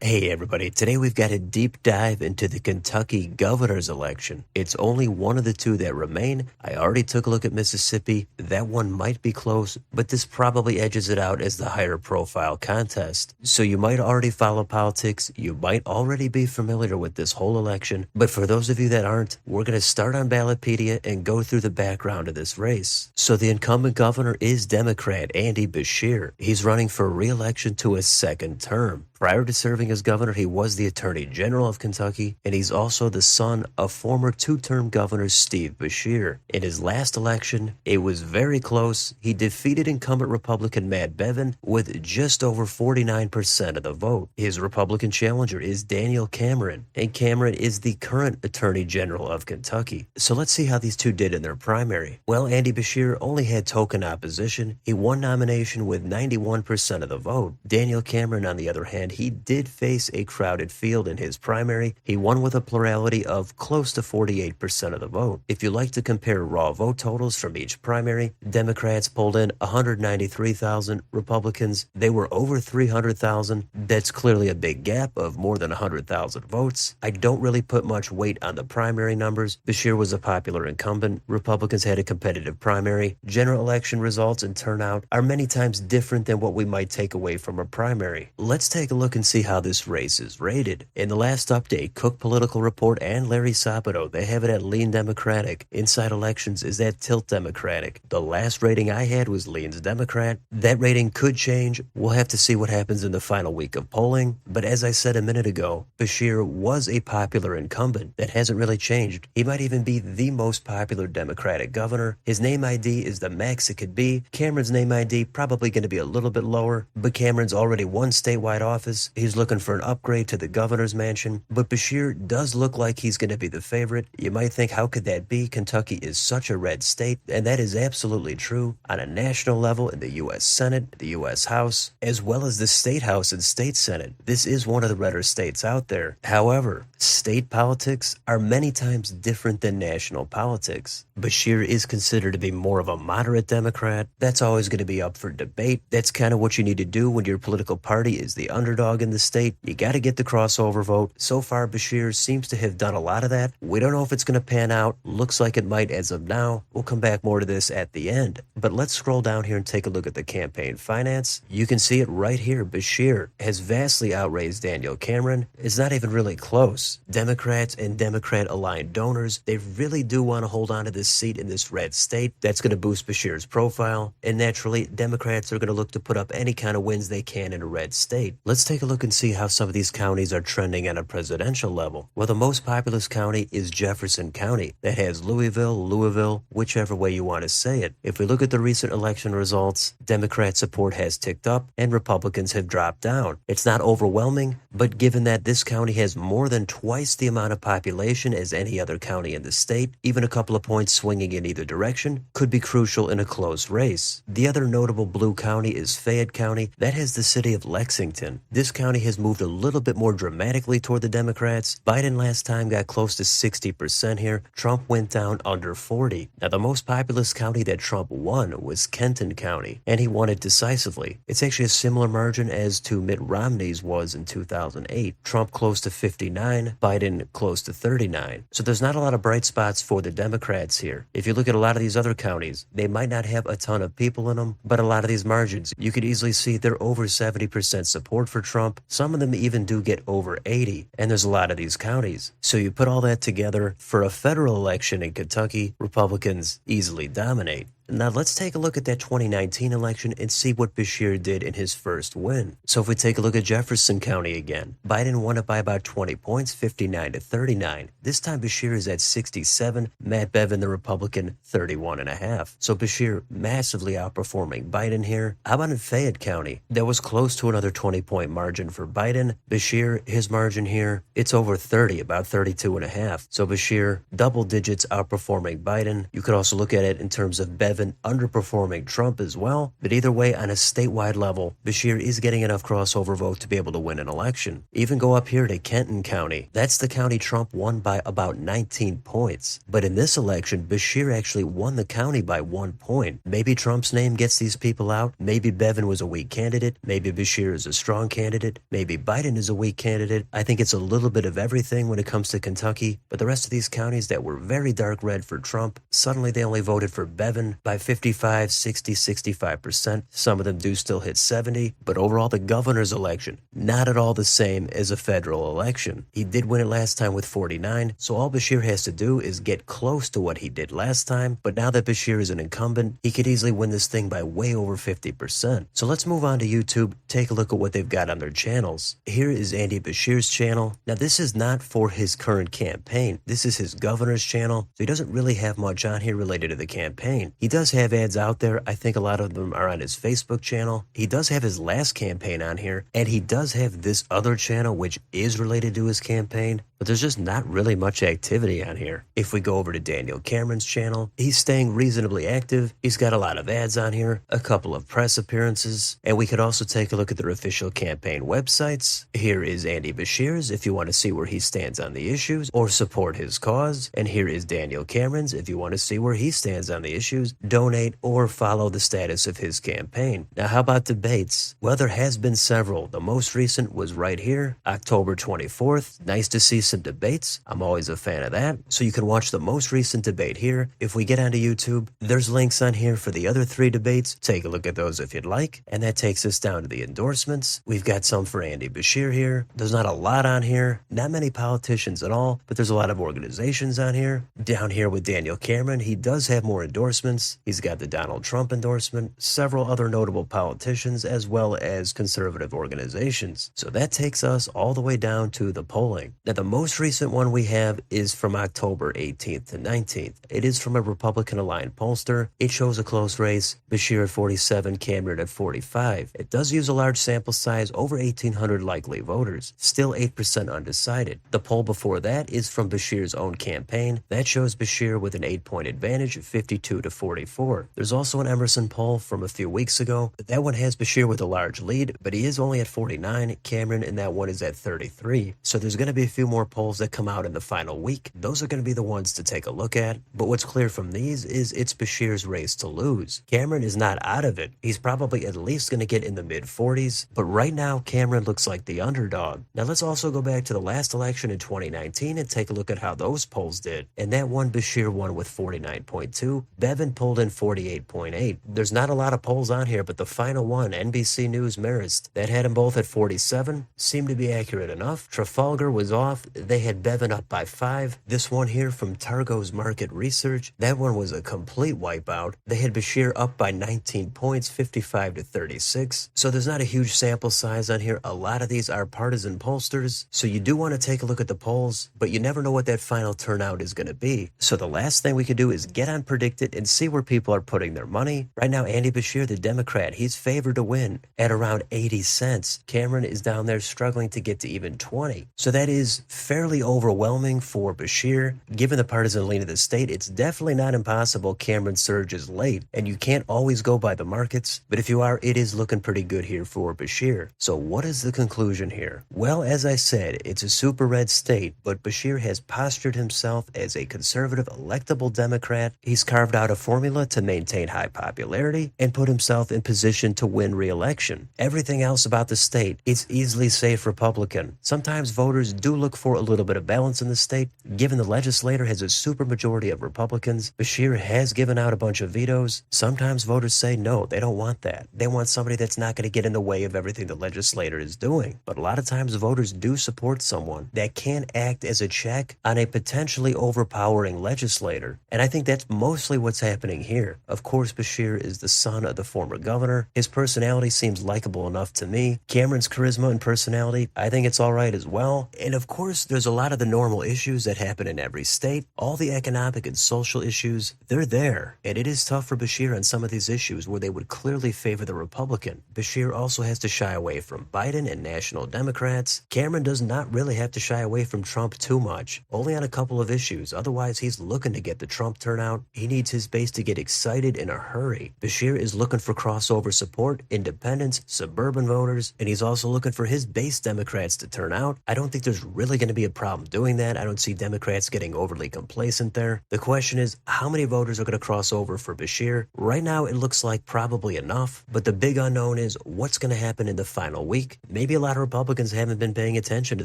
Hey everybody, today we've got a deep dive into the Kentucky governor's election. It's only one of the two that remain. I already took a look at Mississippi. That one might be close, but this probably edges it out as the higher profile contest. So you might already follow politics, you might already be familiar with this whole election, but for those of you that aren't, we're going to start on Ballotpedia and go through the background of this race. So the incumbent governor is Democrat Andy Beshear. He's running for re-election to a second term. Prior to serving as governor, he was the Attorney General of Kentucky, and he's also the son of former two-term Governor Steve Beshear. In his last election, it was very close. He defeated incumbent Republican Matt Bevin with just over 49% of the vote. His Republican challenger is Daniel Cameron, and Cameron is the current Attorney General of Kentucky. So let's see how these two did in their primary. Well, Andy Beshear only had token opposition. He won nomination with 91% of the vote. Daniel Cameron, on the other hand, he did face a crowded field in his primary. He won with a plurality of close to 48% of the vote. If you like to compare raw vote totals from each primary, Democrats pulled in 193,000. Republicans, they were over 300,000. That's clearly a big gap of more than 100,000 votes. I don't really put much weight on the primary numbers. Beshear was a popular incumbent. Republicans had a competitive primary. General election results and turnout are many times different than what we might take away from a primary. Let's take a look and see how this race is rated. In the last update, Cook Political Report and Larry Sabato, they have it at lean Democratic. Inside Elections is at tilt Democratic. The last rating I had was leans Democrat. That rating could change. We'll have to see what happens in the final week of polling. But as I said a minute ago, Beshear was a popular incumbent. That hasn't really changed. He might even be the most popular Democratic governor. His name ID is the max it could be. Cameron's name ID probably going to be a little bit lower, but Cameron's already won statewide office. He's looking for an upgrade to the governor's mansion, but Beshear does look like he's going to be the favorite. You might think, how could that be? Kentucky is such a red state, and that is absolutely true. On a national level, in the U.S. Senate, the U.S. House, as well as the State House and State Senate, this is one of the redder states out there. However, state politics are many times different than national politics. Beshear is considered to be more of a moderate Democrat. That's always going to be up for debate. That's kind of what you need to do when your political party is the underdog in the state. You got to get the crossover vote. So far, Beshear seems to have done a lot of that. We don't know if it's going to pan out. Looks like it might as of now. We'll come back more to this at the end. But let's scroll down here and take a look at the campaign finance. You can see it right here. Beshear has vastly outraised Daniel Cameron. It's not even really close. Democrats and Democrat-aligned donors, they really do want to hold on to this seat in this red state. That's going to boost Beshear's profile. And naturally, Democrats are going to look to put up any kind of wins they can in a red state. Let's take a look and see how some of these counties are trending at a presidential level. Well, the most populous county is Jefferson County. That has Louisville, whichever way you want to say it. If we look at the recent election results, Democrat support has ticked up and Republicans have dropped down. It's not overwhelming, but given that this county has more than twice the amount of population as any other county in the state, even a couple of points swinging in either direction could be crucial in a close race. The other notable blue county is Fayette County. That has the city of Lexington. This county has moved a little bit more dramatically toward the Democrats. Biden last time got close to 60% here. Trump went down under 40. Now, the most populous county that Trump won was Kenton County, and he won it decisively. It's actually a similar margin as to Mitt Romney's was in 2008. Trump close to 59, Biden close to 39. So there's not a lot of bright spots for the Democrats here. If you look at a lot of these other counties, they might not have a ton of people in them, but a lot of these margins, you could easily see they're over 70% support for Trump. Some of them even do get over 80, and there's a lot of these counties. So you put all that together, for a federal election in Kentucky, Republicans easily dominate. Now let's take a look at that 2019 election and see what Beshear did in his first win. So if we take a look at Jefferson County again, Biden won it by about 20 points, 59 to 39. This time Beshear is at 67, Matt Bevin, the Republican, 31.5. So Beshear massively outperforming Biden here. How about in Fayette County? That was close to another 20-point margin for Biden. Beshear, his margin here, it's over 30, about 32.5. So Beshear, double digits outperforming Biden. You could also look at it in terms of Bevin Bevin underperforming Trump as well, but either way, on a statewide level, Beshear is getting enough crossover vote to be able to win an election. Even go up here to Kenton County. That's the county Trump won by about 19 points. But in this election, Beshear actually won the county by 1 point. Maybe Trump's name gets these people out. Maybe Bevin was a weak candidate. Maybe Beshear is a strong candidate. Maybe Biden is a weak candidate. I think it's a little bit of everything when it comes to Kentucky. But the rest of these counties that were very dark red for Trump, suddenly they only voted for Bevin by 55, 60, 65%. Some of them do still hit 70. But overall, the governor's election, not at all the same as a federal election. He did win it last time with 49, so all Beshear has to do is get close to what he did last time. But now that Beshear is an incumbent, he could easily win this thing by way over 50%. So let's move on to YouTube, take a look at what they've got on their channels. Here is Andy Beshear's channel. Now this is not for his current campaign. This is his governor's channel, so he doesn't really have much on here related to the campaign. He does have ads out there. I think a lot of them are on his Facebook channel. He does have his last campaign on here, and he does have this other channel which is related to his campaign, but there's just not really much activity on here. If we go over to Daniel Cameron's channel, he's staying reasonably active. He's got a lot of ads on here, a couple of press appearances, and we could also take a look at their official campaign websites. Here is Andy Beshear's if you want to see where he stands on the issues or support his cause, and here is Daniel Cameron's if you want to see where he stands on the issues, donate, or follow the status of his campaign. Now how about debates? Well, there has been several. The most recent was right here, October 24th. Nice to see some debates. I'm always a fan of that. So you can watch the most recent debate here. If we get onto YouTube, there's links on here for the other 3 debates. Take a look at those if you'd like. And that takes us down to the endorsements. We've got some for Andy Beshear here. There's not a lot on here. Not many politicians at all, but there's a lot of organizations on here. Down here with Daniel Cameron, he does have more endorsements. He's got the Donald Trump endorsement, several other notable politicians, as well as conservative organizations. So that takes us all the way down to the polling. Now, the most recent one we have is from October 18th to 19th. It is from a Republican-aligned pollster. It shows a close race, Beshear at 47, Cameron at 45. It does use a large sample size, over 1,800 likely voters, still 8% undecided. The poll before that is from Beshear's own campaign. That shows Beshear with an 8-point advantage, 52 to 44. There's also an Emerson poll from a few weeks ago. That one has Beshear with a large lead, but he is only at 49. Cameron in that one is at 33. So there's going to be a few more polls that come out in the final week. Those are going to be the ones to take a look at. But what's clear from these is it's Beshear's race to lose. Cameron is not out of it. He's probably at least going to get in the mid-40s. But right now, Cameron looks like the underdog. Now let's also go back to the last election in 2019 and take a look at how those polls did. And that one, Beshear won with 49.2. Bevin pulled in 48.8. There's not a lot of polls on here, but the final one, NBC News Marist, that had them both at 47, seemed to be accurate enough. Trafalgar was off. They had Bevin up by 5. This one here from Targo's Market Research, that one was a complete wipeout. They had Beshear up by 19 points, 55 to 36. So there's not a huge sample size on here. A lot of these are partisan pollsters, so you do want to take a look at the polls, but you never know what that final turnout is going to be. So the last thing we could do is get on PredictIt and see where people are putting their money. Right now, Andy Beshear, the Democrat, he's favored to win at around 80 cents. Cameron is down there struggling to get to even 20. So that is fairly overwhelming for Beshear. Given the partisan lean of the state, it's definitely not impossible Cameron surges late, and you can't always go by the markets, but if you are, it is looking pretty good here for Beshear. So what is the conclusion here? Well, as I said, it's a super red state, but Beshear has postured himself as a conservative, electable Democrat. He's carved out a formula to maintain high popularity and put himself in position to win re-election. Everything else about the state, it's easily safe Republican. Sometimes voters do look for a little bit of balance in the state. Given the legislature has a supermajority of Republicans, Beshear has given out a bunch of vetoes. Sometimes voters say no, they don't want that. They want somebody that's not going to get in the way of everything the legislator is doing. But a lot of times voters do support someone that can act as a check on a potentially overpowering legislator. And I think that's mostly what's happening here. Of course, Beshear is the son of the former governor. His personality seems likable enough to me. Cameron's charisma and personality, I think it's all right as well. And of course, course, there's a lot of the normal issues that happen in every state. All the economic and social issues, they're there. And it is tough for Beshear on some of these issues where they would clearly favor the Republican. Beshear also has to shy away from Biden and national Democrats. Cameron does not really have to shy away from Trump too much, only on a couple of issues. Otherwise, he's looking to get the Trump turnout. He needs his base to get excited in a hurry. Beshear is looking for crossover support, independents, suburban voters, and he's also looking for his base Democrats to turn out. I don't think there's really going to be a problem doing that. I don't see Democrats getting overly complacent there. The question is, how many voters are going to cross over for Beshear? Right now, it looks like probably enough, but the big unknown is what's going to happen in the final week. Maybe a lot of Republicans haven't been paying attention to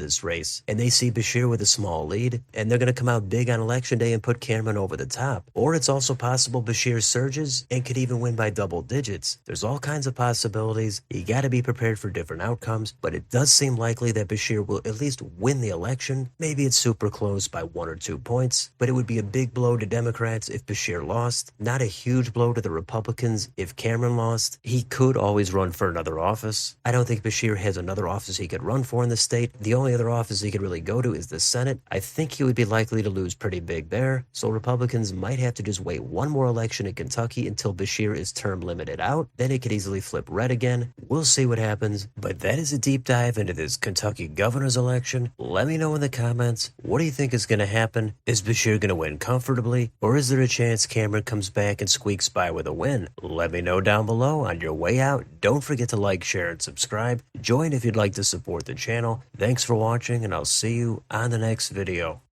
this race, and they see Beshear with a small lead, and they're going to come out big on Election Day and put Cameron over the top. Or it's also possible Beshear surges and could even win by double digits. There's all kinds of possibilities. You got to be prepared for different outcomes, but it does seem likely that Beshear will at least win the election. Maybe it's super close by 1 or 2 points, but it would be a big blow to Democrats if Beshear lost, not a huge blow to the Republicans if Cameron lost. He could always run for another office. I don't think Beshear has another office he could run for in the state. The only other office he could really go to is the Senate. I think he would be likely to lose pretty big there, so Republicans might have to just wait one more election in Kentucky until Beshear is term limited out. Then it could easily flip red again. We'll see what happens, but that is a deep dive into this Kentucky governor's election. Let me know in the comments, what do you think is going to happen? Is Beshear going to win comfortably, or is there a chance Cameron comes back and squeaks by with a win? Let me know down below. On your way out, don't forget to like, share, and subscribe. Join if you'd like to support the channel. Thanks for watching, and I'll see you on the next video.